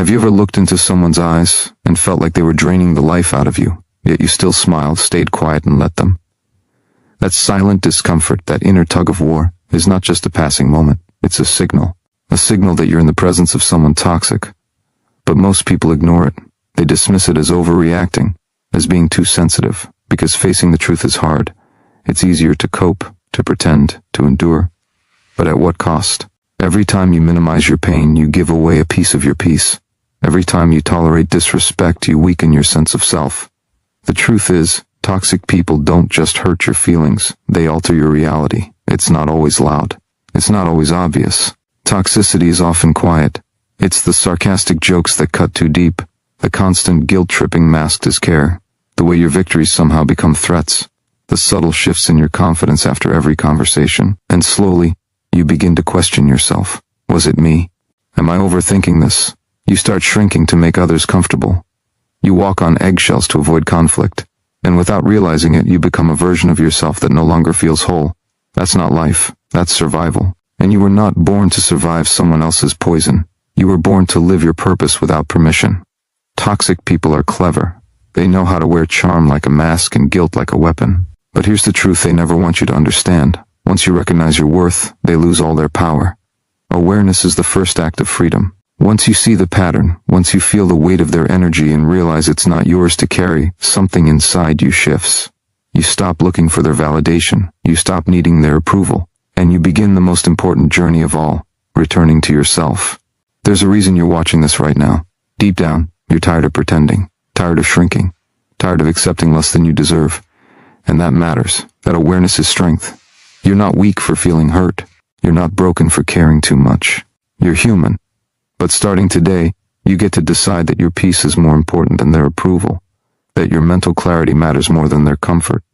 Have you ever looked into someone's eyes and felt like they were draining the life out of you, yet you still smiled, stayed quiet, and let them? That silent discomfort, that inner tug of war, is not just a passing moment. It's a signal that you're in the presence of someone toxic. But most people ignore it. They dismiss it as overreacting, as being too sensitive, because facing the truth is hard. It's easier to cope, to pretend, to endure. But at what cost? Every time you minimize your pain, you give away a piece of your peace. Every time you tolerate disrespect, you weaken your sense of self. The truth is, toxic people don't just hurt your feelings, they alter your reality. It's not always loud. It's not always obvious. Toxicity is often quiet. It's the sarcastic jokes that cut too deep, the constant guilt-tripping masked as care, the way your victories somehow become threats, the subtle shifts in your confidence after every conversation, and slowly, you begin to question yourself. Was it me? Am I overthinking this? You start shrinking to make others comfortable. You walk on eggshells to avoid conflict, and without realizing it, you become a version of yourself that no longer feels whole. That's not life, that's survival. And you were not born to survive someone else's poison. You were born to live your purpose without permission. Toxic people are clever. They know how to wear charm like a mask and guilt like a weapon. But here's the truth they never want you to understand. Once you recognize your worth, they lose all their power. Awareness is the first act of freedom. Once you see the pattern, once you feel the weight of their energy and realize it's not yours to carry, something inside you shifts. You stop looking for their validation, you stop needing their approval, and you begin the most important journey of all, returning to yourself. There's a reason you're watching this right now. Deep down, you're tired of pretending, tired of shrinking, tired of accepting less than you deserve. And that matters. That awareness is strength. You're not weak for feeling hurt. You're not broken for caring too much. You're human. But starting today, you get to decide that your peace is more important than their approval, that your mental clarity matters more than their comfort,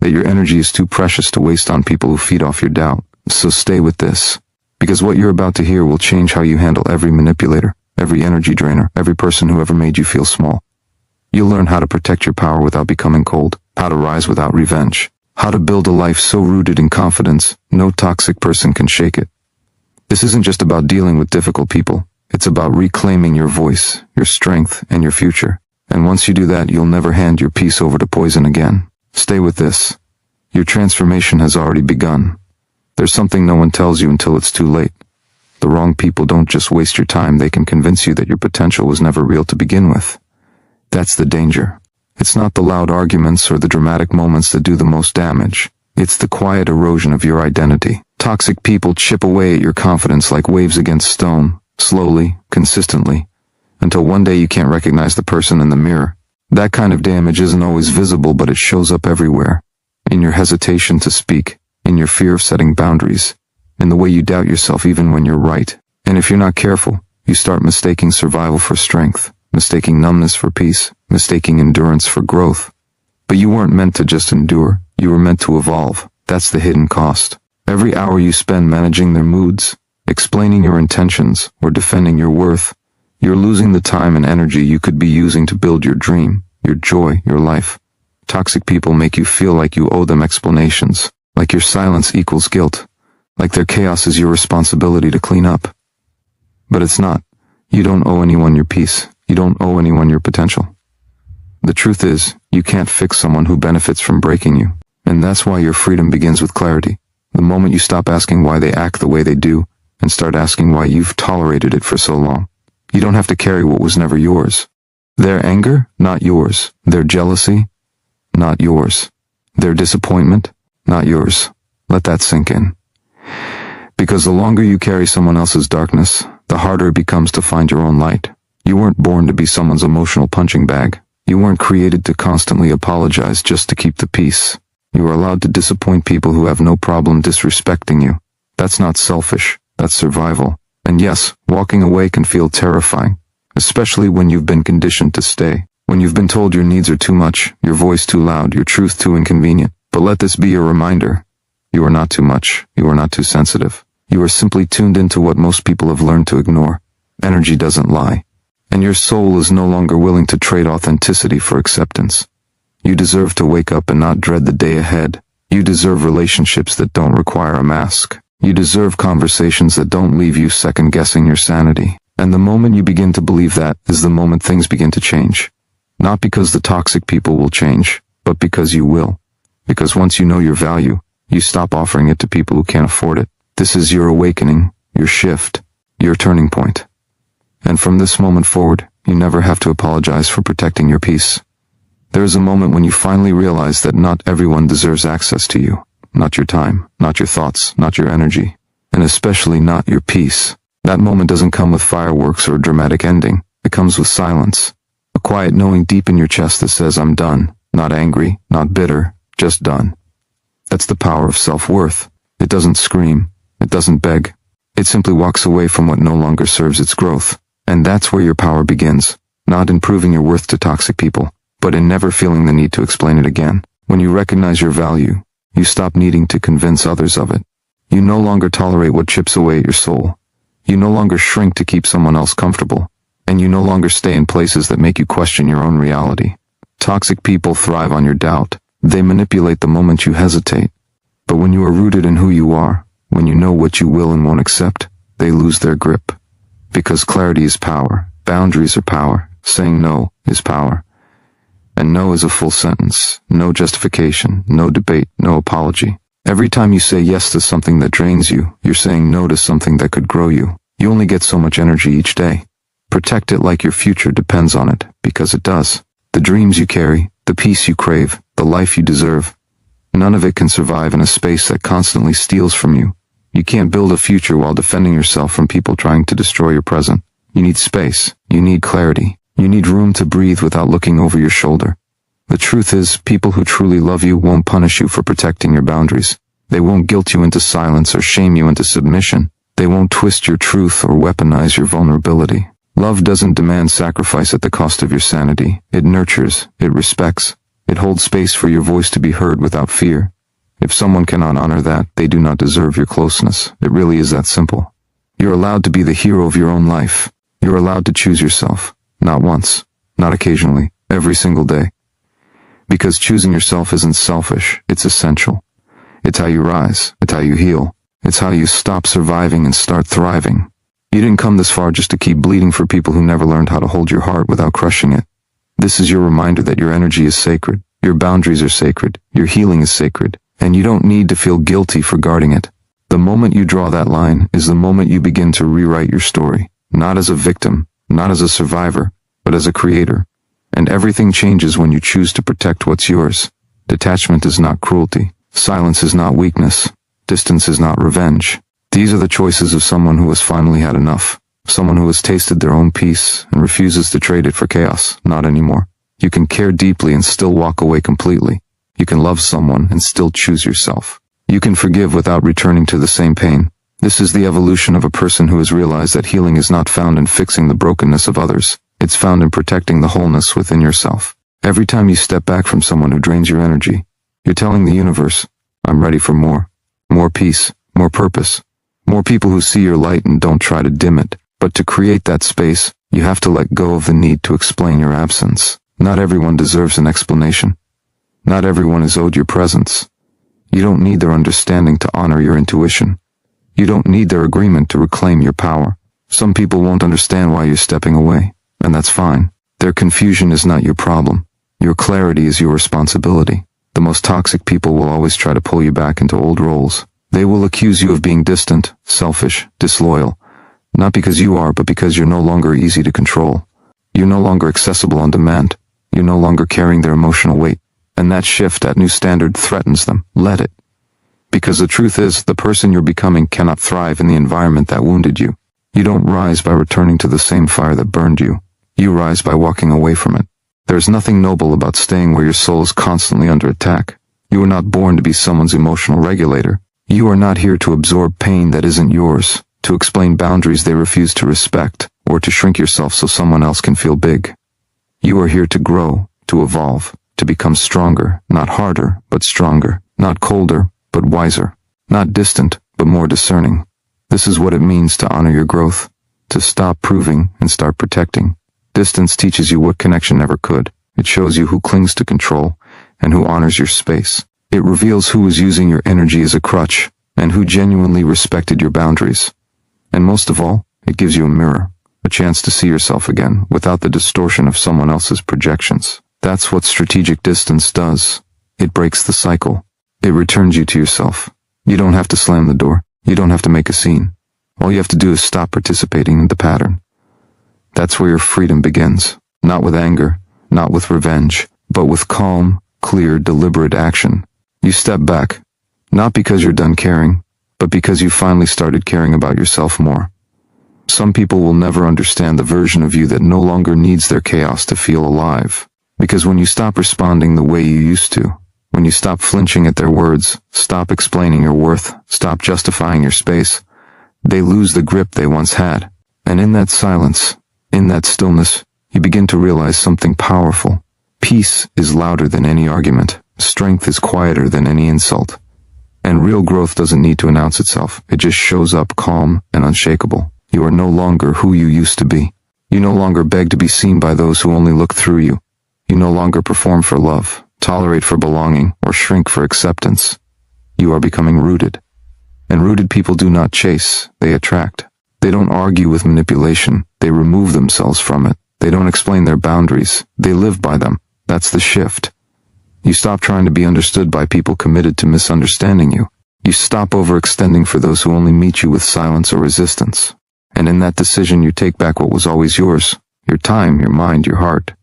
that your energy is too precious to waste on people who feed off your doubt. So stay with this, because what you're about to hear will change how you handle every manipulator, every energy drainer, every person who ever made you feel small. You'll learn how to protect your power without becoming cold, how to rise without revenge, how to build a life so rooted in confidence, no toxic person can shake it. This isn't just about dealing with difficult people. It's about reclaiming your voice, your strength, and your future. And once you do that, you'll never hand your peace over to poison again. Stay with this. Your transformation has already begun. There's something no one tells you until it's too late. The wrong people don't just waste your time, they can convince you that your potential was never real to begin with. That's the danger. It's not the loud arguments or the dramatic moments that do the most damage. It's the quiet erosion of your identity. Toxic people chip away at your confidence like waves against stone, slowly, consistently, until one day you can't recognize the person in the mirror. That kind of damage isn't always visible, but it shows up everywhere. In your hesitation to speak, in your fear of setting boundaries, in the way you doubt yourself even when you're right. And if you're not careful, you start mistaking survival for strength, mistaking numbness for peace, mistaking endurance for growth. But you weren't meant to just endure, you were meant to evolve. That's the hidden cost. Every hour you spend managing their moods, explaining your intentions, or defending your worth, you're losing the time and energy you could be using to build your dream, your joy, your life. Toxic people make you feel like you owe them explanations, like your silence equals guilt, like their chaos is your responsibility to clean up. But it's not. You don't owe anyone your peace. You don't owe anyone your potential. The truth is, you can't fix someone who benefits from breaking you. And that's why your freedom begins with clarity. The moment you stop asking why they act the way they do, and start asking why you've tolerated it for so long. You don't have to carry what was never yours. Their anger, not yours. Their jealousy, not yours. Their disappointment, not yours. Let that sink in. Because the longer you carry someone else's darkness, the harder it becomes to find your own light. You weren't born to be someone's emotional punching bag. You weren't created to constantly apologize just to keep the peace. You are allowed to disappoint people who have no problem disrespecting you. That's not selfish, that's survival. And yes, walking away can feel terrifying, especially when you've been conditioned to stay. When you've been told your needs are too much, your voice too loud, your truth too inconvenient. But let this be your reminder. You are not too much, you are not too sensitive. You are simply tuned into what most people have learned to ignore. Energy doesn't lie. And your soul is no longer willing to trade authenticity for acceptance. You deserve to wake up and not dread the day ahead. You deserve relationships that don't require a mask. You deserve conversations that don't leave you second-guessing your sanity. And the moment you begin to believe that is the moment things begin to change. Not because the toxic people will change, but because you will. Because once you know your value, you stop offering it to people who can't afford it. This is your awakening, your shift, your turning point. And from this moment forward, you never have to apologize for protecting your peace. There is a moment when you finally realize that not everyone deserves access to you. Not your time, not your thoughts, not your energy, and especially not your peace. That moment doesn't come with fireworks or a dramatic ending. It comes with silence. A quiet knowing deep in your chest that says, I'm done. Not angry, not bitter, just done. That's the power of self-worth. It doesn't scream. It doesn't beg. It simply walks away from what no longer serves its growth. And that's where your power begins. Not in proving your worth to toxic people, but in never feeling the need to explain it again. When you recognize your value, you stop needing to convince others of it. You no longer tolerate what chips away at your soul. You no longer shrink to keep someone else comfortable. And you no longer stay in places that make you question your own reality. Toxic people thrive on your doubt. They manipulate the moment you hesitate. But when you are rooted in who you are, when you know what you will and won't accept, they lose their grip. Because clarity is power. Boundaries are power. Saying no is power. And no is a full sentence. No justification. No debate. No apology. Every time you say yes to something that drains you, you're saying no to something that could grow you. You only get so much energy each day. Protect it like your future depends on it, because it does. The dreams you carry, the peace you crave, the life you deserve, none of it can survive in a space that constantly steals from you. You can't build a future while defending yourself from people trying to destroy your present. You need space. You need clarity. You need room to breathe without looking over your shoulder. The truth is, people who truly love you won't punish you for protecting your boundaries. They won't guilt you into silence or shame you into submission. They won't twist your truth or weaponize your vulnerability. Love doesn't demand sacrifice at the cost of your sanity. It nurtures. It respects. It holds space for your voice to be heard without fear. If someone cannot honor that, they do not deserve your closeness. It really is that simple. You're allowed to be the hero of your own life. You're allowed to choose yourself. Not once. Not occasionally. Every single day. Because choosing yourself isn't selfish, it's essential. It's how you rise, it's how you heal, it's how you stop surviving and start thriving. You didn't come this far just to keep bleeding for people who never learned how to hold your heart without crushing it. This is your reminder that your energy is sacred, your boundaries are sacred, your healing is sacred, and you don't need to feel guilty for guarding it. The moment you draw that line is the moment you begin to rewrite your story, not as a victim, not as a survivor, but as a creator. And everything changes when you choose to protect what's yours. Detachment is not cruelty. Silence is not weakness. Distance is not revenge. These are the choices of someone who has finally had enough. Someone who has tasted their own peace and refuses to trade it for chaos. Not anymore. You can care deeply and still walk away completely. You can love someone and still choose yourself. You can forgive without returning to the same pain. This is the evolution of a person who has realized that healing is not found in fixing the brokenness of others. It's found in protecting the wholeness within yourself. Every time you step back from someone who drains your energy, you're telling the universe, I'm ready for more. More peace, more purpose, more people who see your light and don't try to dim it. But to create that space, you have to let go of the need to explain your absence. Not everyone deserves an explanation. Not everyone is owed your presence. You don't need their understanding to honor your intuition. You don't need their agreement to reclaim your power. Some people won't understand why you're stepping away. And that's fine. Their confusion is not your problem. Your clarity is your responsibility. The most toxic people will always try to pull you back into old roles. They will accuse you of being distant, selfish, disloyal. Not because you are, but because you're no longer easy to control. You're no longer accessible on demand. You're no longer carrying their emotional weight. And that shift, that new standard, threatens them. Let it. Because the truth is, the person you're becoming cannot thrive in the environment that wounded you. You don't rise by returning to the same fire that burned you. You rise by walking away from it. There's nothing noble about staying where your soul is constantly under attack. You are not born to be someone's emotional regulator. You are not here to absorb pain that isn't yours, to explain boundaries they refuse to respect, or to shrink yourself so someone else can feel big. You are here to grow, to evolve, to become stronger, not harder, but stronger, not colder, but wiser, not distant, but more discerning. This is what it means to honor your growth, to stop proving and start protecting. Distance teaches you what connection never could. It shows you who clings to control and who honors your space. It reveals who is using your energy as a crutch and who genuinely respected your boundaries. And most of all, it gives you a a chance to see yourself again without the distortion of someone else's projections. That's what strategic distance does. It breaks the cycle. It returns you to yourself. You don't have to slam the door. You don't have to make a scene. All you have to do is stop participating in the pattern. That's where your freedom begins. Not with anger, not with revenge, but with calm, clear, deliberate action. You step back, not because you're done caring, but because you finally started caring about yourself more. Some people will never understand the version of you that no longer needs their chaos to feel alive. Because when you stop responding the way you used to, when you stop flinching at their words, stop explaining your worth, stop justifying your space, they lose the grip they once had. And in that silence, in that stillness, you begin to realize something powerful. Peace is louder than any argument. Strength is quieter than any insult. And real growth doesn't need to announce itself. It just shows up calm and unshakable. You are no longer who you used to be. You no longer beg to be seen by those who only look through you. You no longer perform for love, tolerate for belonging, or shrink for acceptance. You are becoming rooted. And rooted people do not chase, they attract. They don't argue with manipulation, they remove themselves from it. They don't explain their boundaries, they live by them. That's the shift. You stop trying to be understood by people committed to misunderstanding you. You stop overextending for those who only meet you with silence or resistance. And in that decision you take back what was always yours, your time, your mind, your heart.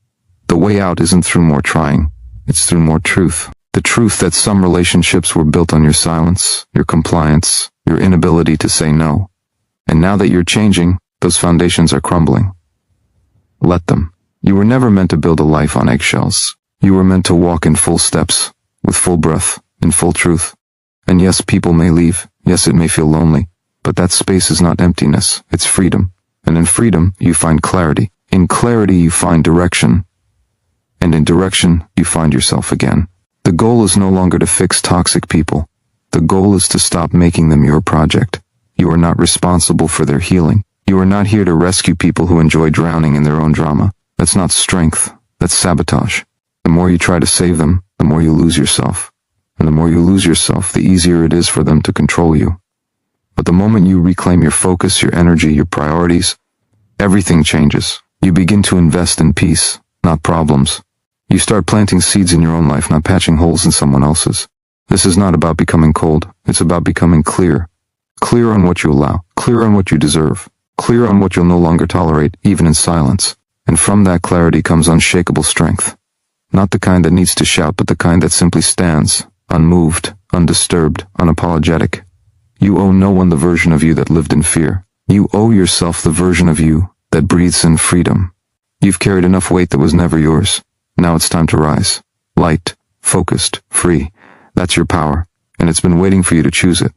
The way out isn't through more trying, it's through more truth. The truth that some relationships were built on your silence, your compliance, your inability to say no. And now that you're changing, those foundations are crumbling. Let them. You were never meant to build a life on eggshells. You were meant to walk in full steps, with full breath, in full truth. And yes, people may leave. Yes, it may feel lonely. But that space is not emptiness, it's freedom. And in freedom, you find clarity. In clarity, you find direction. And in direction, you find yourself again. The goal is no longer to fix toxic people. The goal is to stop making them your project. You are not responsible for their healing. You are not here to rescue people who enjoy drowning in their own drama. That's not strength. That's sabotage. The more you try to save them, the more you lose yourself. And the more you lose yourself, the easier it is for them to control you. But the moment you reclaim your focus, your energy, your priorities, everything changes. You begin to invest in peace, not problems. You start planting seeds in your own life, not patching holes in someone else's. This is not about becoming cold. It's about becoming clear. Clear on what you allow. Clear on what you deserve. Clear on what you'll no longer tolerate, even in silence. And from that clarity comes unshakable strength. Not the kind that needs to shout, but the kind that simply stands, unmoved, undisturbed, unapologetic. You owe no one the version of you that lived in fear. You owe yourself the version of you that breathes in freedom. You've carried enough weight that was never yours. Now it's time to rise. Light, focused, free. That's your power, and it's been waiting for you to choose it.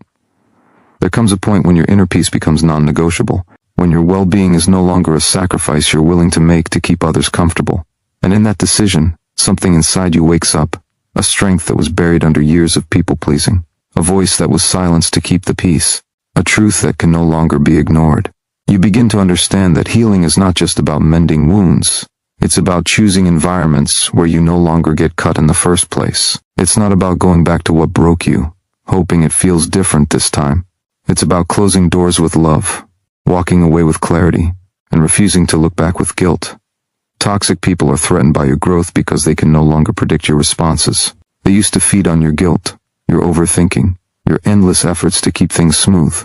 There comes a point when your inner peace becomes non-negotiable, when your well-being is no longer a sacrifice you're willing to make to keep others comfortable. And in that decision, something inside you wakes up, a strength that was buried under years of people-pleasing, a voice that was silenced to keep the peace, a truth that can no longer be ignored. You begin to understand that healing is not just about mending wounds. It's about choosing environments where you no longer get cut in the first place. It's not about going back to what broke you, hoping it feels different this time. It's about closing doors with love, walking away with clarity, and refusing to look back with guilt. Toxic people are threatened by your growth because they can no longer predict your responses. They used to feed on your guilt, your overthinking, your endless efforts to keep things smooth.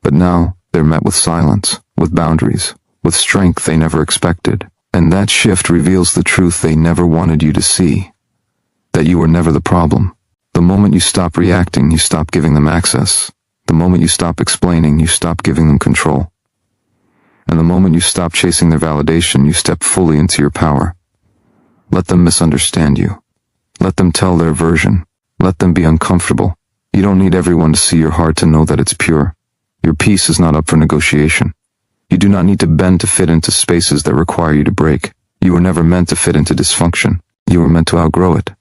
But now, they're met with silence, with boundaries, with strength they never expected. And that shift reveals the truth they never wanted you to see. That you were never the problem. The moment you stop reacting, you stop giving them access. The moment you stop explaining, you stop giving them control. And the moment you stop chasing their validation, you step fully into your power. Let them misunderstand you. Let them tell their version. Let them be uncomfortable. You don't need everyone to see your heart to know that it's pure. Your peace is not up for negotiation. You do not need to bend to fit into spaces that require you to break. You were never meant to fit into dysfunction. You were meant to outgrow it,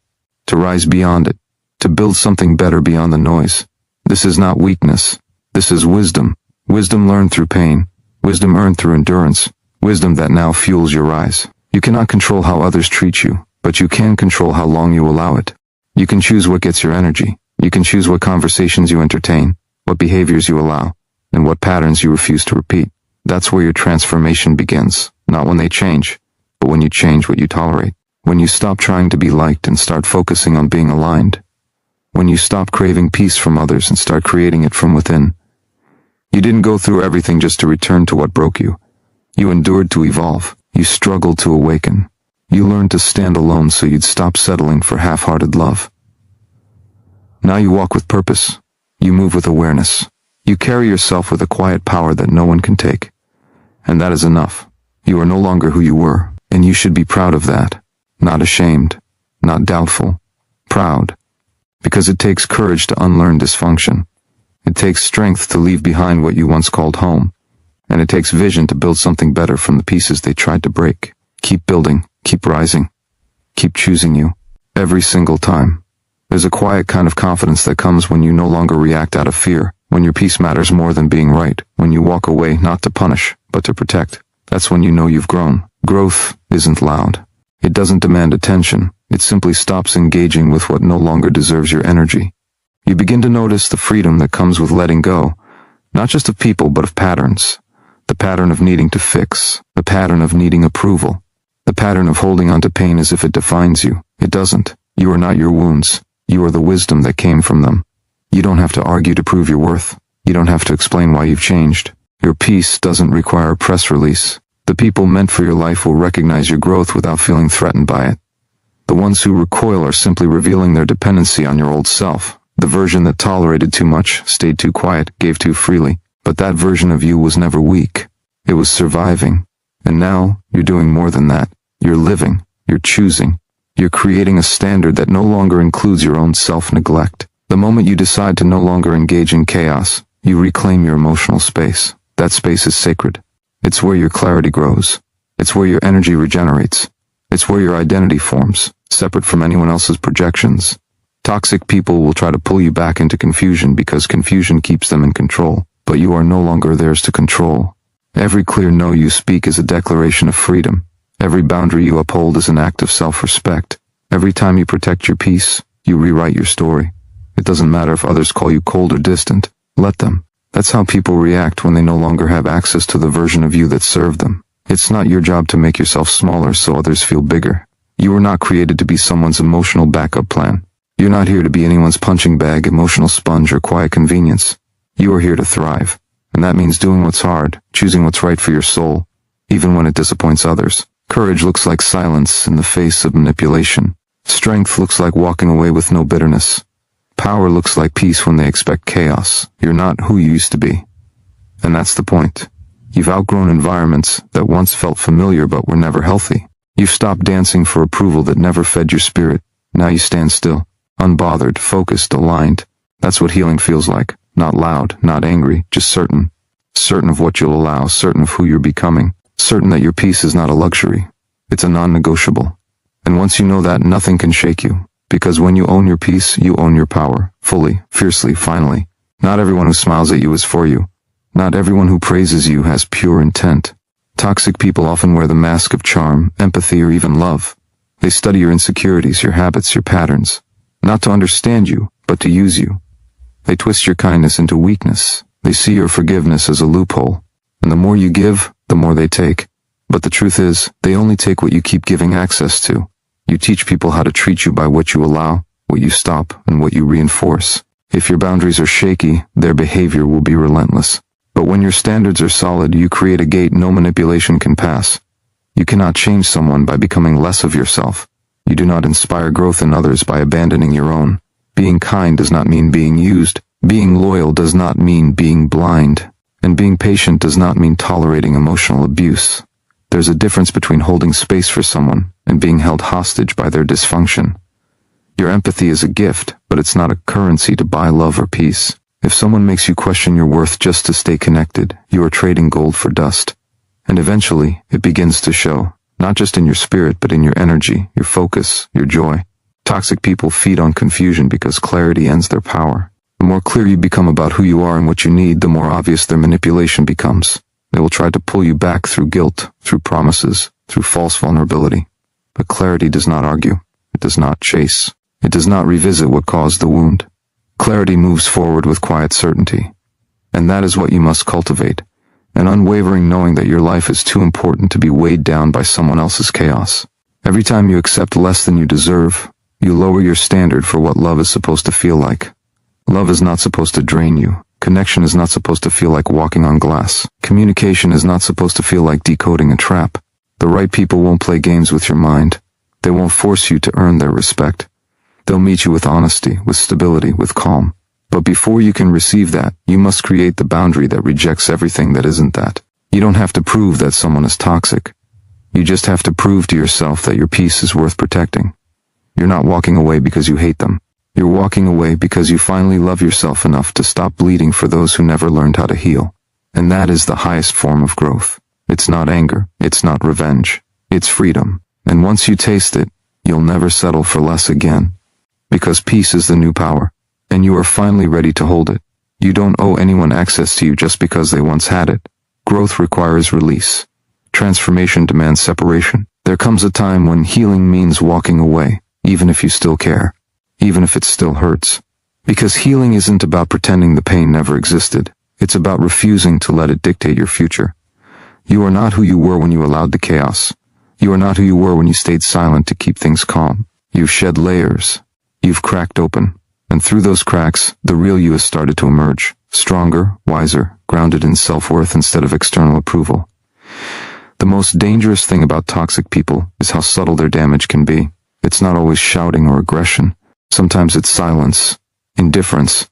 to rise beyond it, to build something better beyond the noise. This is not weakness. This is wisdom. Wisdom learned through pain. Wisdom earned through endurance. Wisdom that now fuels your rise. You cannot control how others treat you, but you can control how long you allow it. You can choose what gets your energy. You can choose what conversations you entertain, what behaviors you allow, and what patterns you refuse to repeat. That's where your transformation begins, not when they change, but when you change what you tolerate. When you stop trying to be liked and start focusing on being aligned. When you stop craving peace from others and start creating it from within. You didn't go through everything just to return to what broke you. You endured to evolve. You struggled to awaken. You learned to stand alone so you'd stop settling for half-hearted love. Now you walk with purpose. You move with awareness. You carry yourself with a quiet power that no one can take. And that is enough. You are no longer who you were, and you should be proud of that. Not ashamed, not doubtful, proud. Because it takes courage to unlearn dysfunction. It takes strength to leave behind what you once called home. And it takes vision to build something better from the pieces they tried to break. Keep building, keep rising, keep choosing you. Every single time. There's a quiet kind of confidence that comes when you no longer react out of fear, when your peace matters more than being right, when you walk away not to punish, but to protect. That's when you know you've grown. Growth isn't loud. It doesn't demand attention. It simply stops engaging with what no longer deserves your energy. You begin to notice the freedom that comes with letting go, not just of people but of patterns. The pattern of needing to fix, the pattern of needing approval, the pattern of holding on to pain as if it defines you. It doesn't. You are not your wounds. You are the wisdom that came from them. You don't have to argue to prove your worth. You don't have to explain why you've changed. Your peace doesn't require a press release. The people meant for your life will recognize your growth without feeling threatened by it. The ones who recoil are simply revealing their dependency on your old self, the version that tolerated too much, stayed too quiet, gave too freely. But that version of you was never weak. It was surviving. And now, you're doing more than that. You're living. You're choosing. You're creating a standard that no longer includes your own self-neglect. The moment you decide to no longer engage in chaos, you reclaim your emotional space. That space is sacred. It's where your clarity grows. It's where your energy regenerates. It's where your identity forms, separate from anyone else's projections. Toxic people will try to pull you back into confusion because confusion keeps them in control, but you are no longer theirs to control. Every clear no you speak is a declaration of freedom. Every boundary you uphold is an act of self-respect. Every time you protect your peace, you rewrite your story. It doesn't matter if others call you cold or distant. Let them. That's how people react when they no longer have access to the version of you that served them. It's not your job to make yourself smaller so others feel bigger. You were not created to be someone's emotional backup plan. You're not here to be anyone's punching bag, emotional sponge, or quiet convenience. You are here to thrive. And that means doing what's hard, choosing what's right for your soul, even when it disappoints others. Courage looks like silence in the face of manipulation. Strength looks like walking away with no bitterness. Power looks like peace when they expect chaos. You're not who you used to be. And that's the point. You've outgrown environments that once felt familiar but were never healthy. You've stopped dancing for approval that never fed your spirit. Now you stand still, unbothered, focused, aligned. That's what healing feels like. Not loud, not angry, just certain. Certain of what you'll allow, certain of who you're becoming. Certain that your peace is not a luxury. It's a non-negotiable. And once you know that, nothing can shake you. Because when you own your peace, you own your power. Fully, fiercely, finally. Not everyone who smiles at you is for you. Not everyone who praises you has pure intent. Toxic people often wear the mask of charm, empathy, or even love. They study your insecurities, your habits, your patterns. Not to understand you, but to use you. They twist your kindness into weakness. They see your forgiveness as a loophole. And the more you give, the more they take. But the truth is, they only take what you keep giving access to. You teach people how to treat you by what you allow, what you stop, and what you reinforce. If your boundaries are shaky, their behavior will be relentless. But when your standards are solid, you create a gate no manipulation can pass. You cannot change someone by becoming less of yourself. You do not inspire growth in others by abandoning your own. Being kind does not mean being used. Being loyal does not mean being blind. And being patient does not mean tolerating emotional abuse. There's a difference between holding space for someone and being held hostage by their dysfunction. Your empathy is a gift, but it's not a currency to buy love or peace. If someone makes you question your worth just to stay connected, you are trading gold for dust. And eventually, it begins to show, not just in your spirit, but in your energy, your focus, your joy. Toxic people feed on confusion because clarity ends their power. The more clear you become about who you are and what you need, the more obvious their manipulation becomes. They will try to pull you back through guilt, through promises, through false vulnerability. But clarity does not argue. It does not chase. It does not revisit what caused the wound. Clarity moves forward with quiet certainty. And that is what you must cultivate. An unwavering knowing that your life is too important to be weighed down by someone else's chaos. Every time you accept less than you deserve, you lower your standard for what love is supposed to feel like. Love is not supposed to drain you. Connection is not supposed to feel like walking on glass. Communication is not supposed to feel like decoding a trap. The right people won't play games with your mind. They won't force you to earn their respect. They'll meet you with honesty, with stability, with calm. But before you can receive that, you must create the boundary that rejects everything that isn't that. You don't have to prove that someone is toxic. You just have to prove to yourself that your peace is worth protecting. You're not walking away because you hate them. You're walking away because you finally love yourself enough to stop bleeding for those who never learned how to heal. And that is the highest form of growth. It's not anger. It's not revenge. It's freedom. And once you taste it, you'll never settle for less again. Because peace is the new power, and you are finally ready to hold it. You don't owe anyone access to you just because they once had it. Growth requires release. Transformation demands separation. There comes a time when healing means walking away, even if you still care, even if it still hurts. Because healing isn't about pretending the pain never existed. It's about refusing to let it dictate your future. You are not who you were when you allowed the chaos. You are not who you were when you stayed silent to keep things calm. You've shed layers. You've cracked open. And through those cracks, the real you has started to emerge. Stronger, wiser, grounded in self-worth instead of external approval. The most dangerous thing about toxic people is how subtle their damage can be. It's not always shouting or aggression. Sometimes it's silence, indifference,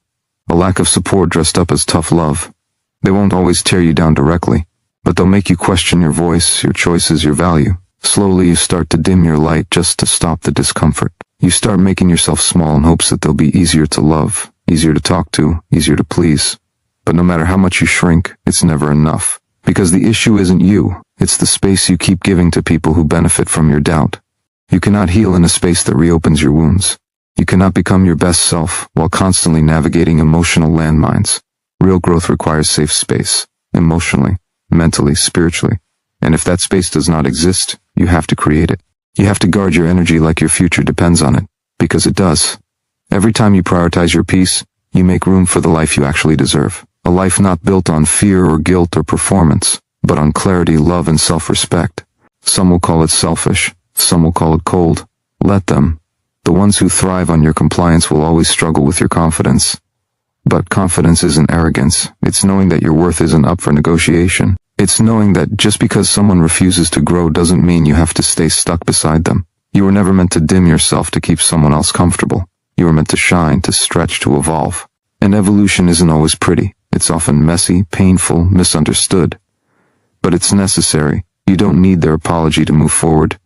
a lack of support dressed up as tough love. They won't always tear you down directly, but they'll make you question your voice, your choices, your value. Slowly you start to dim your light just to stop the discomfort. You start making yourself small in hopes that they'll be easier to love, easier to talk to, easier to please. But no matter how much you shrink, it's never enough. Because the issue isn't you, it's the space you keep giving to people who benefit from your doubt. You cannot heal in a space that reopens your wounds. You cannot become your best self while constantly navigating emotional landmines. Real growth requires safe space, emotionally, mentally, spiritually. And if that space does not exist, you have to create it. You have to guard your energy like your future depends on it, because it does. Every time you prioritize your peace, you make room for the life you actually deserve. A life not built on fear or guilt or performance, but on clarity, love, and self-respect. Some will call it selfish. Some will call it cold. Let them. The ones who thrive on your compliance will always struggle with your confidence. But confidence isn't arrogance. It's knowing that your worth isn't up for negotiation. It's knowing that just because someone refuses to grow doesn't mean you have to stay stuck beside them. You were never meant to dim yourself to keep someone else comfortable. You were meant to shine, to stretch, to evolve. And evolution isn't always pretty. It's often messy, painful, misunderstood. But it's necessary. You don't need their apology to move forward.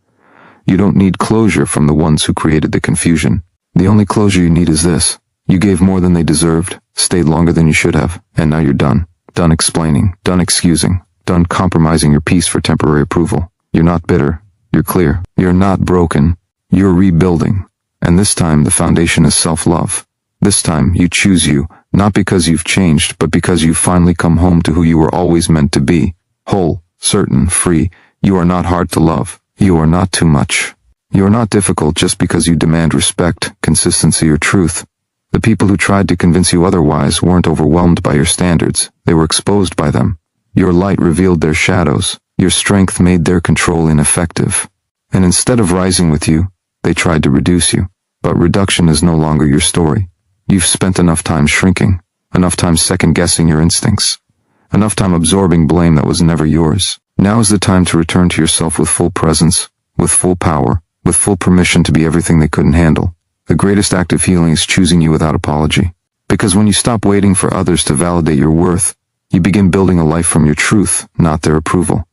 You don't need closure from the ones who created the confusion. The only closure you need is this. You gave more than they deserved, stayed longer than you should have, and now you're done. Done explaining, done excusing, done compromising your peace for temporary approval. You're not bitter. You're clear. You're not broken. You're rebuilding. And this time the foundation is self-love. This time you choose you, not because you've changed, but because you've finally come home to who you were always meant to be. Whole, certain, free. You are not hard to love. You are not too much. You are not difficult just because you demand respect, consistency, or truth. The people who tried to convince you otherwise weren't overwhelmed by your standards. They were exposed by them. Your light revealed their shadows. Your strength made their control ineffective. And instead of rising with you, they tried to reduce you. But reduction is no longer your story. You've spent enough time shrinking, enough time second-guessing your instincts, enough time absorbing blame that was never yours. Now is the time to return to yourself with full presence, with full power, with full permission to be everything they couldn't handle. The greatest act of healing is choosing you without apology. Because when you stop waiting for others to validate your worth, you begin building a life from your truth, not their approval.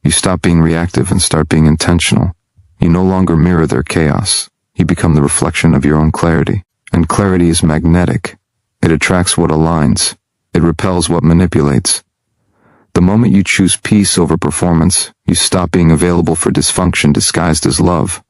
You stop being reactive and start being intentional. You no longer mirror their chaos. You become the reflection of your own clarity. And clarity is magnetic. It attracts what aligns. It repels what manipulates. The moment you choose peace over performance, you stop being available for dysfunction disguised as love.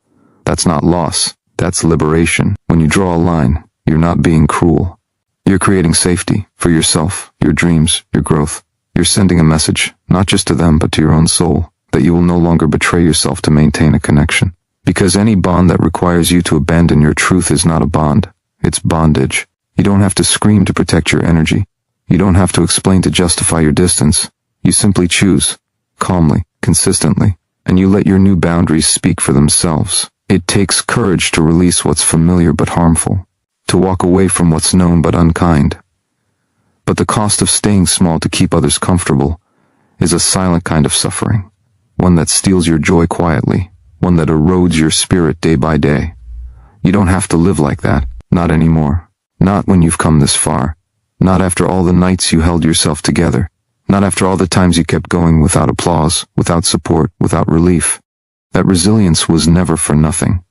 That's not loss. That's liberation. When you draw a line, you're not being cruel. You're creating safety for yourself, your dreams, your growth. You're sending a message, not just to them, but to your own soul, that you will no longer betray yourself to maintain a connection. Because any bond that requires you to abandon your truth is not a bond. It's bondage. You don't have to scream to protect your energy. You don't have to explain to justify your distance. You simply choose, calmly, consistently, and you let your new boundaries speak for themselves. It takes courage to release what's familiar but harmful, to walk away from what's known but unkind. But the cost of staying small to keep others comfortable is a silent kind of suffering, one that steals your joy quietly, one that erodes your spirit day by day. You don't have to live like that, not anymore. Not when you've come this far. Not after all the nights you held yourself together. Not after all the times you kept going without applause, without support, without relief. That resilience was never for nothing.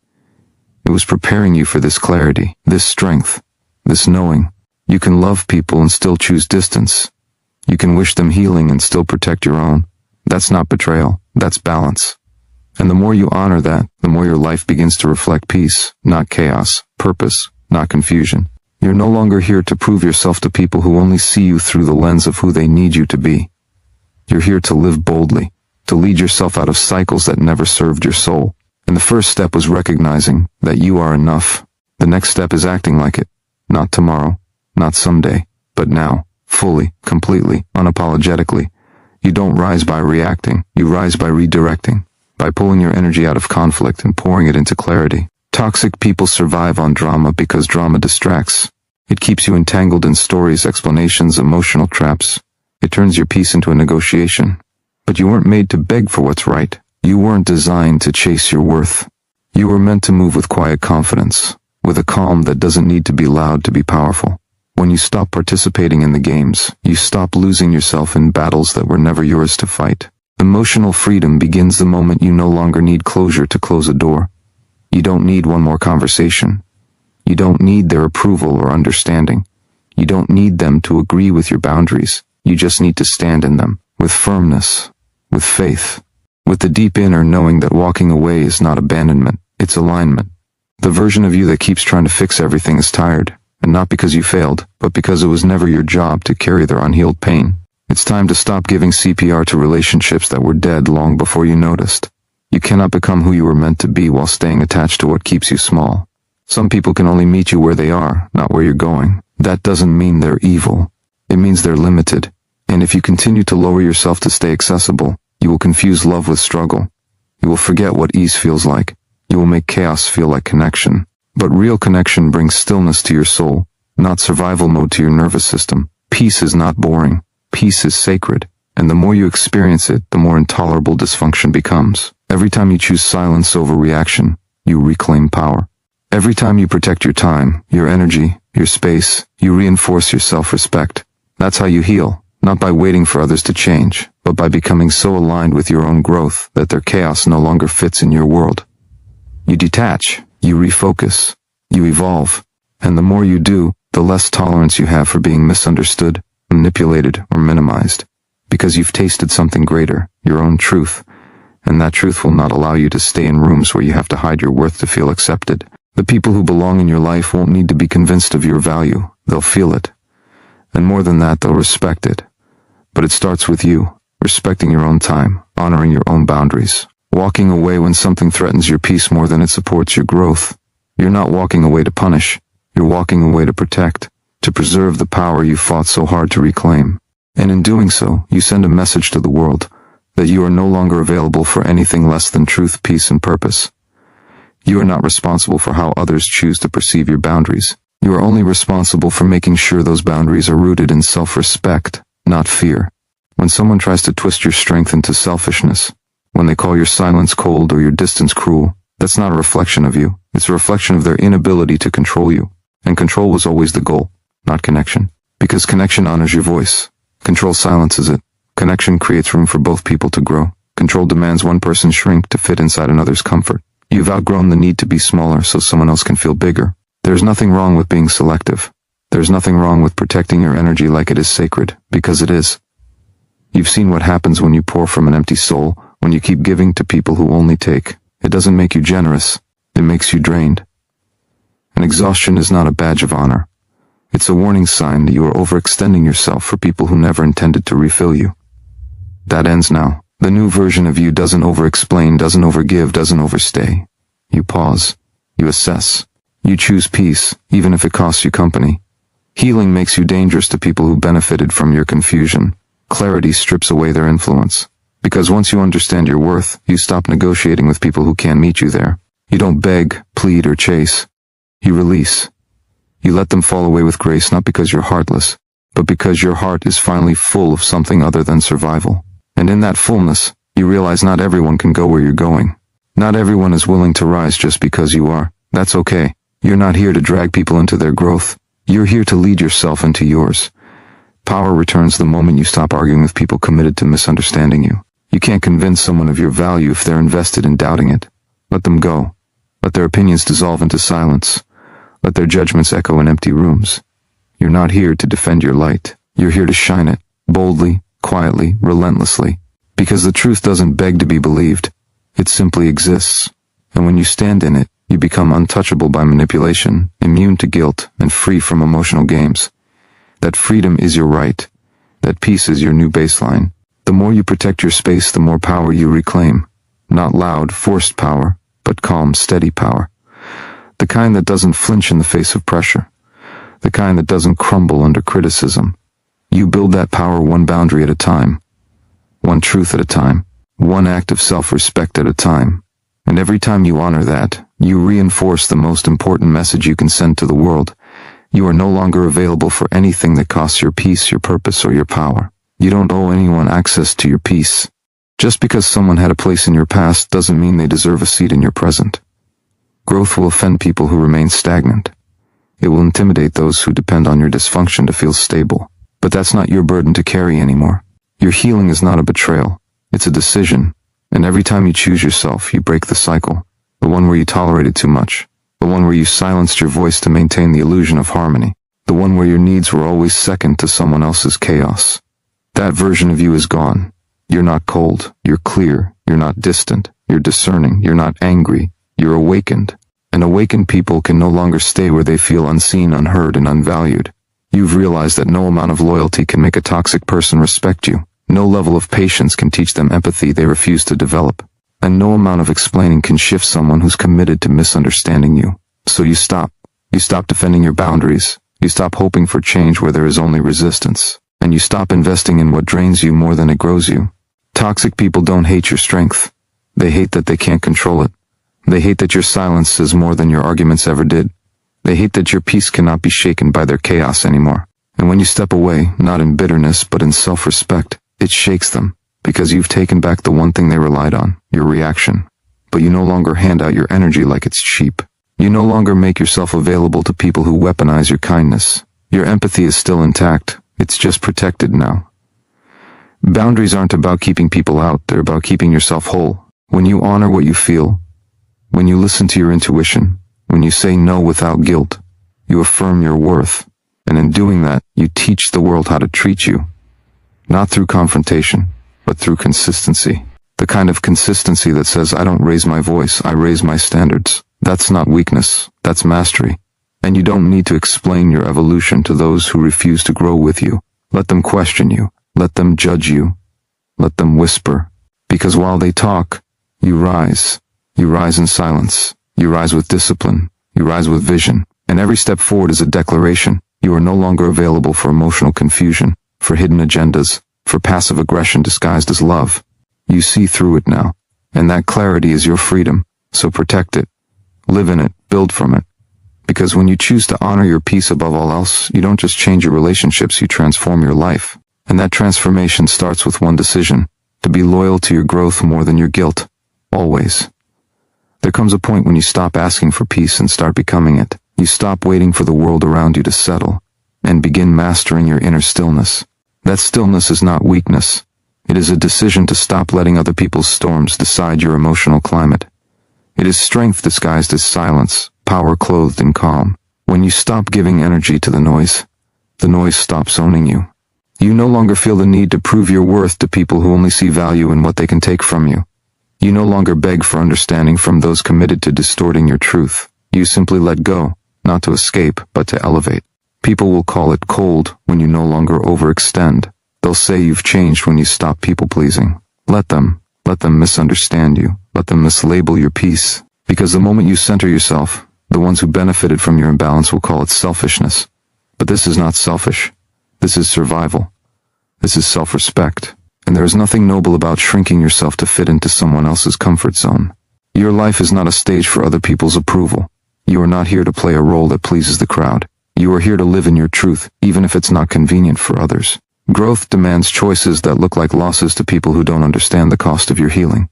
It was preparing you for this clarity, this strength, this knowing. You can love people and still choose distance. You can wish them healing and still protect your own. That's not betrayal, that's balance. And the more you honor that, the more your life begins to reflect peace, not chaos, purpose, not confusion. You're no longer here to prove yourself to people who only see you through the lens of who they need you to be. You're here to live boldly, to lead yourself out of cycles that never served your soul. And the first step was recognizing that you are enough. The next step is acting like it. Not tomorrow, not someday, but now, fully, completely, unapologetically. You don't rise by reacting, you rise by redirecting, by pulling your energy out of conflict and pouring it into clarity. Toxic people survive on drama because drama distracts. It keeps you entangled in stories, explanations, emotional traps. It turns your peace into a negotiation. But you weren't made to beg for what's right. You weren't designed to chase your worth. You were meant to move with quiet confidence, with a calm that doesn't need to be loud to be powerful. When you stop participating in the games, you stop losing yourself in battles that were never yours to fight. Emotional freedom begins the moment you no longer need closure to close a door. You don't need one more conversation. You don't need their approval or understanding. You don't need them to agree with your boundaries. You just need to stand in them, with firmness, with faith, with the deep inner knowing that walking away is not abandonment, it's alignment. The version of you that keeps trying to fix everything is tired, and not because you failed, but because it was never your job to carry their unhealed pain. It's time to stop giving CPR to relationships that were dead long before you noticed. You cannot become who you were meant to be while staying attached to what keeps you small. Some people can only meet you where they are, not where you're going. That doesn't mean they're evil. It means they're limited. And if you continue to lower yourself to stay accessible, you will confuse love with struggle. You will forget what ease feels like. You will make chaos feel like connection. But real connection brings stillness to your soul, not survival mode to your nervous system. Peace is not boring. Peace is sacred. And the more you experience it, the more intolerable dysfunction becomes. Every time you choose silence over reaction, you reclaim power. Every time you protect your time, your energy, your space, you reinforce your self-respect. That's how you heal, not by waiting for others to change, but by becoming so aligned with your own growth that their chaos no longer fits in your world. You detach, you refocus, you evolve, and the more you do, the less tolerance you have for being misunderstood, manipulated, or minimized, because you've tasted something greater, your own truth. And that truth will not allow you to stay in rooms where you have to hide your worth to feel accepted. The people who belong in your life won't need to be convinced of your value. They'll feel it. And more than that, they'll respect it. But it starts with you, respecting your own time, honoring your own boundaries, walking away when something threatens your peace more than it supports your growth. You're not walking away to punish. You're walking away to protect, to preserve the power you fought so hard to reclaim. And in doing so, you send a message to the world that you are no longer available for anything less than truth, peace, and purpose. You are not responsible for how others choose to perceive your boundaries. You are only responsible for making sure those boundaries are rooted in self-respect, not fear. When someone tries to twist your strength into selfishness, when they call your silence cold or your distance cruel, that's not a reflection of you. It's a reflection of their inability to control you. And control was always the goal, not connection. Because connection honors your voice. Control silences it. Connection creates room for both people to grow. Control demands one person shrink to fit inside another's comfort. You've outgrown the need to be smaller so someone else can feel bigger. There's nothing wrong with being selective. There's nothing wrong with protecting your energy like it is sacred, because it is. You've seen what happens when you pour from an empty soul, when you keep giving to people who only take. It doesn't make you generous. It makes you drained. And exhaustion is not a badge of honor. It's a warning sign that you are overextending yourself for people who never intended to refill you. That ends now. The new version of you doesn't over-explain, doesn't overgive, doesn't overstay. You pause. You assess. You choose peace, even if it costs you company. Healing makes you dangerous to people who benefited from your confusion. Clarity strips away their influence. Because once you understand your worth, you stop negotiating with people who can't meet you there. You don't beg, plead, or chase. You release. You let them fall away with grace, not because you're heartless, but because your heart is finally full of something other than survival. And in that fullness, you realize not everyone can go where you're going. Not everyone is willing to rise just because you are. That's okay. You're not here to drag people into their growth. You're here to lead yourself into yours. Power returns the moment you stop arguing with people committed to misunderstanding you. You can't convince someone of your value if they're invested in doubting it. Let them go. Let their opinions dissolve into silence. Let their judgments echo in empty rooms. You're not here to defend your light. You're here to shine it, boldly, quietly, relentlessly. Because the truth doesn't beg to be believed. It simply exists. And when you stand in it, you become untouchable by manipulation, immune to guilt, and free from emotional games. That freedom is your right. That peace is your new baseline. The more you protect your space, the more power you reclaim. Not loud, forced power, but calm, steady power. The kind that doesn't flinch in the face of pressure. The kind that doesn't crumble under criticism. You build that power one boundary at a time. One truth at a time. One act of self-respect at a time. And every time you honor that, you reinforce the most important message you can send to the world. You are no longer available for anything that costs your peace, your purpose, or your power. You don't owe anyone access to your peace. Just because someone had a place in your past doesn't mean they deserve a seat in your present. Growth will offend people who remain stagnant. It will intimidate those who depend on your dysfunction to feel stable. But that's not your burden to carry anymore. Your healing is not a betrayal. It's a decision. And every time you choose yourself, you break the cycle. The one where you tolerated too much. The one where you silenced your voice to maintain the illusion of harmony. The one where your needs were always second to someone else's chaos. That version of you is gone. You're not cold. You're clear. You're not distant. You're discerning. You're not angry. You're awakened. And awakened people can no longer stay where they feel unseen, unheard, and unvalued. You've realized that no amount of loyalty can make a toxic person respect you. No level of patience can teach them empathy they refuse to develop. And no amount of explaining can shift someone who's committed to misunderstanding you. So you stop. You stop defending your boundaries. You stop hoping for change where there is only resistance. And you stop investing in what drains you more than it grows you. Toxic people don't hate your strength. They hate that they can't control it. They hate that your silence says more than your arguments ever did. They hate that your peace cannot be shaken by their chaos anymore. And when you step away, not in bitterness but in self-respect, it shakes them, because you've taken back the one thing they relied on, your reaction. But you no longer hand out your energy like it's cheap. You no longer make yourself available to people who weaponize your kindness. Your empathy is still intact. It's just protected now. Boundaries aren't about keeping people out, they're about keeping yourself whole. When you honor what you feel, when you listen to your intuition, when you say no without guilt, you affirm your worth. And in doing that, you teach the world how to treat you. Not through confrontation, but through consistency. The kind of consistency that says, I don't raise my voice, I raise my standards. That's not weakness, that's mastery. And you don't need to explain your evolution to those who refuse to grow with you. Let them question you. Let them judge you. Let them whisper. Because while they talk, you rise. You rise in silence. You rise with discipline. You rise with vision. And every step forward is a declaration. You are no longer available for emotional confusion, for hidden agendas, for passive aggression disguised as love. You see through it now. And that clarity is your freedom. So protect it. Live in it. Build from it. Because when you choose to honor your peace above all else, you don't just change your relationships, you transform your life. And that transformation starts with one decision, to be loyal to your growth more than your guilt. Always. There comes a point when you stop asking for peace and start becoming it. You stop waiting for the world around you to settle, and begin mastering your inner stillness. That stillness is not weakness. It is a decision to stop letting other people's storms decide your emotional climate. It is strength disguised as silence, power clothed in calm. When you stop giving energy to the noise stops owning you. You no longer feel the need to prove your worth to people who only see value in what they can take from you. You no longer beg for understanding from those committed to distorting your truth. You simply let go, not to escape, but to elevate. People will call it cold when you no longer overextend. They'll say you've changed when you stop people-pleasing. Let them misunderstand you. Let them mislabel your peace. Because the moment you center yourself, the ones who benefited from your imbalance will call it selfishness. But this is not selfish. This is survival. This is self-respect. And there is nothing noble about shrinking yourself to fit into someone else's comfort zone. Your life is not a stage for other people's approval. You are not here to play a role that pleases the crowd. You are here to live in your truth, even if it's not convenient for others. Growth demands choices that look like losses to people who don't understand the cost of your healing.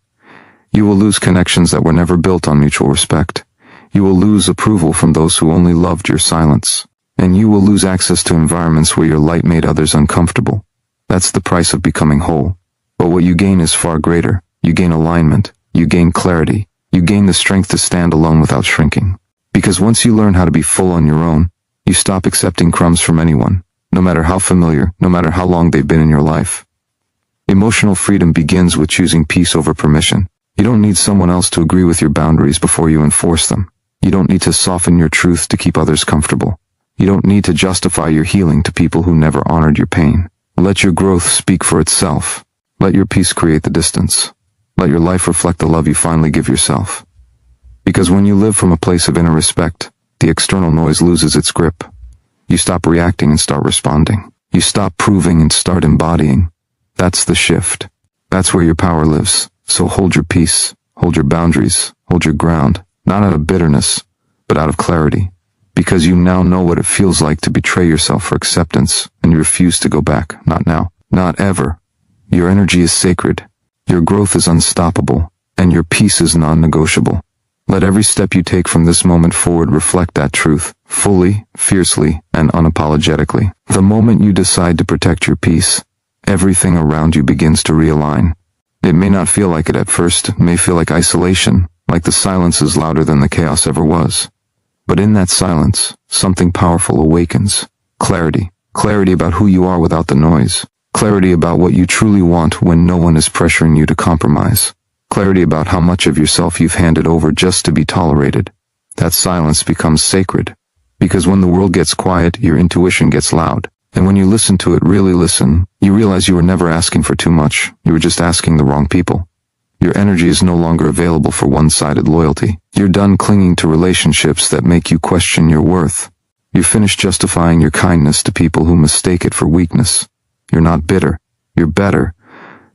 You will lose connections that were never built on mutual respect. You will lose approval from those who only loved your silence. And you will lose access to environments where your light made others uncomfortable. That's the price of becoming whole. But what you gain is far greater. You gain alignment. You gain clarity. You gain the strength to stand alone without shrinking. Because once you learn how to be full on your own, you stop accepting crumbs from anyone, no matter how familiar, no matter how long they've been in your life. Emotional freedom begins with choosing peace over permission. You don't need someone else to agree with your boundaries before you enforce them. You don't need to soften your truth to keep others comfortable. You don't need to justify your healing to people who never honored your pain. Let your growth speak for itself. Let your peace create the distance. Let your life reflect the love you finally give yourself. Because when you live from a place of inner respect, the external noise loses its grip. You stop reacting and start responding. You stop proving and start embodying. That's the shift. That's where your power lives. So hold your peace, hold your boundaries, hold your ground, not out of bitterness, but out of clarity. Because you now know what it feels like to betray yourself for acceptance, and you refuse to go back. Not now. Not ever. Your energy is sacred. Your growth is unstoppable, and your peace is non-negotiable. Let every step you take from this moment forward reflect that truth, fully, fiercely, and unapologetically. The moment you decide to protect your peace, everything around you begins to realign. It may not feel like it at first, it may feel like isolation, like the silence is louder than the chaos ever was. But in that silence, something powerful awakens. Clarity. Clarity about who you are without the noise. Clarity about what you truly want when no one is pressuring you to compromise. Clarity about how much of yourself you've handed over just to be tolerated. That silence becomes sacred. Because when the world gets quiet, your intuition gets loud. And when you listen to it, really listen, you realize you were never asking for too much. You were just asking the wrong people. Your energy is no longer available for one-sided loyalty. You're done clinging to relationships that make you question your worth. You're finished justifying your kindness to people who mistake it for weakness. You're not bitter. You're better.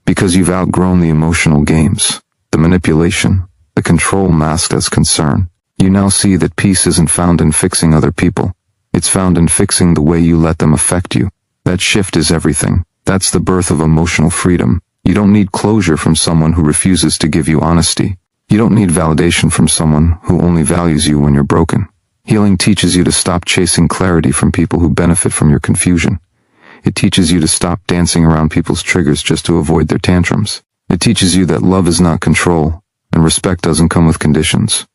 Because you've outgrown the emotional games, the manipulation, the control masked as concern. You now see that peace isn't found in fixing other people. It's found in fixing the way you let them affect you. That shift is everything. That's the birth of emotional freedom. You don't need closure from someone who refuses to give you honesty. You don't need validation from someone who only values you when you're broken. Healing teaches you to stop chasing clarity from people who benefit from your confusion. It teaches you to stop dancing around people's triggers just to avoid their tantrums. It teaches you that love is not control, and respect doesn't come with conditions.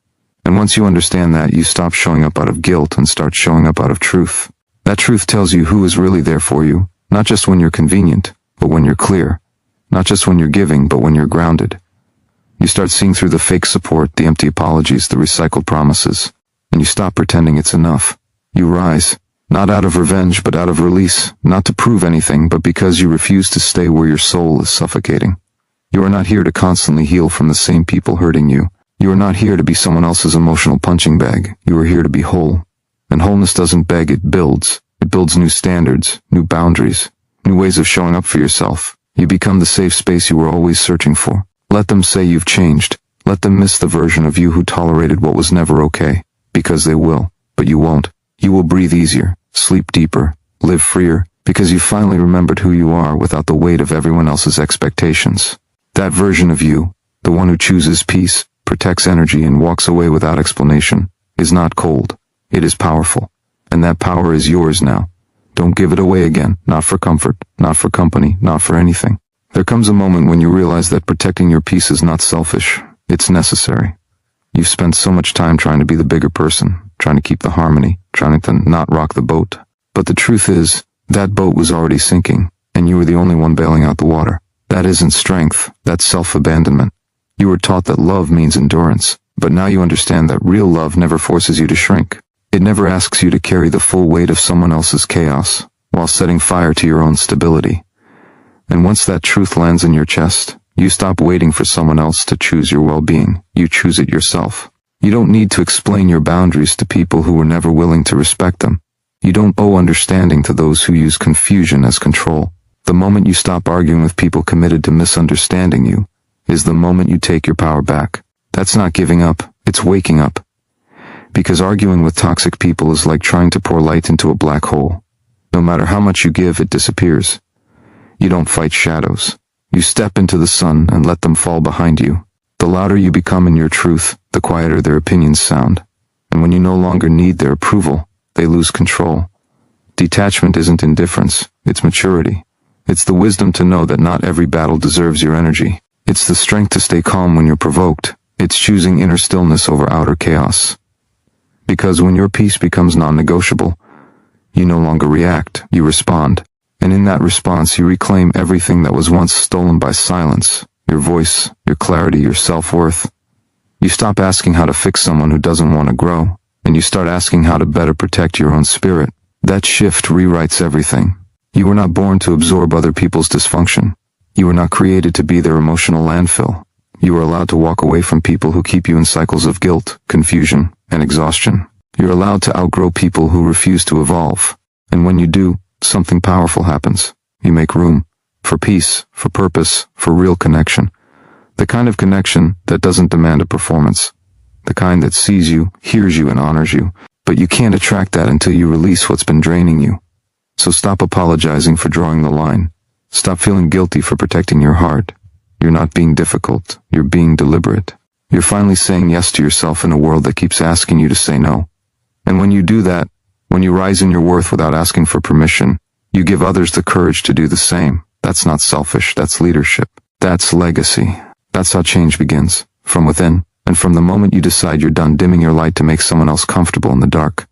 And once you understand that, you stop showing up out of guilt and start showing up out of truth. That truth tells you who is really there for you, not just when you're convenient, but when you're clear. Not just when you're giving, but when you're grounded. You start seeing through the fake support, the empty apologies, the recycled promises, and you stop pretending it's enough. You rise, not out of revenge, but out of release, not to prove anything, but because you refuse to stay where your soul is suffocating. You are not here to constantly heal from the same people hurting you. You are not here to be someone else's emotional punching bag. You are here to be whole. And wholeness doesn't beg, it builds. It builds new standards, new boundaries, new ways of showing up for yourself. You become the safe space you were always searching for. Let them say you've changed. Let them miss the version of you who tolerated what was never okay. Because they will, but you won't. You will breathe easier, sleep deeper, live freer, because you finally remembered who you are without the weight of everyone else's expectations. That version of you, the one who chooses peace, protects energy, and walks away without explanation, is not cold. It is powerful. And that power is yours now. Don't give it away again, not for comfort, not for company, not for anything. There comes a moment when you realize that protecting your peace is not selfish, it's necessary. You've spent so much time trying to be the bigger person, trying to keep the harmony, trying to not rock the boat. But the truth is, that boat was already sinking, and you were the only one bailing out the water. That isn't strength, that's self-abandonment. You were taught that love means endurance, but now you understand that real love never forces you to shrink. It never asks you to carry the full weight of someone else's chaos, while setting fire to your own stability. And once that truth lands in your chest, you stop waiting for someone else to choose your well-being. You choose it yourself. You don't need to explain your boundaries to people who were never willing to respect them. You don't owe understanding to those who use confusion as control. The moment you stop arguing with people committed to misunderstanding you is the moment you take your power back. That's not giving up, it's waking up. Because arguing with toxic people is like trying to pour light into a black hole. No matter how much you give, it disappears. You don't fight shadows. You step into the sun and let them fall behind you. The louder you become in your truth, the quieter their opinions sound. And when you no longer need their approval, they lose control. Detachment isn't indifference, it's maturity. It's the wisdom to know that not every battle deserves your energy. It's the strength to stay calm when you're provoked. It's choosing inner stillness over outer chaos. Because when your peace becomes non-negotiable, you no longer react, you respond. And in that response, you reclaim everything that was once stolen by silence. Your voice, your clarity, your self-worth. You stop asking how to fix someone who doesn't want to grow, and you start asking how to better protect your own spirit. That shift rewrites everything. You were not born to absorb other people's dysfunction. You were not created to be their emotional landfill. You are allowed to walk away from people who keep you in cycles of guilt, confusion, and exhaustion. You're allowed to outgrow people who refuse to evolve. And when you do, something powerful happens. You make room for peace, for purpose, for real connection. The kind of connection that doesn't demand a performance. The kind that sees you, hears you, and honors you. But you can't attract that until you release what's been draining you. So stop apologizing for drawing the line. Stop feeling guilty for protecting your heart. You're not being difficult. You're being deliberate. You're finally saying yes to yourself in a world that keeps asking you to say no. And when you do that, when you rise in your worth without asking for permission, you give others the courage to do the same. That's not selfish. That's leadership. That's legacy. That's how change begins. From within. And from the moment you decide you're done dimming your light to make someone else comfortable in the dark.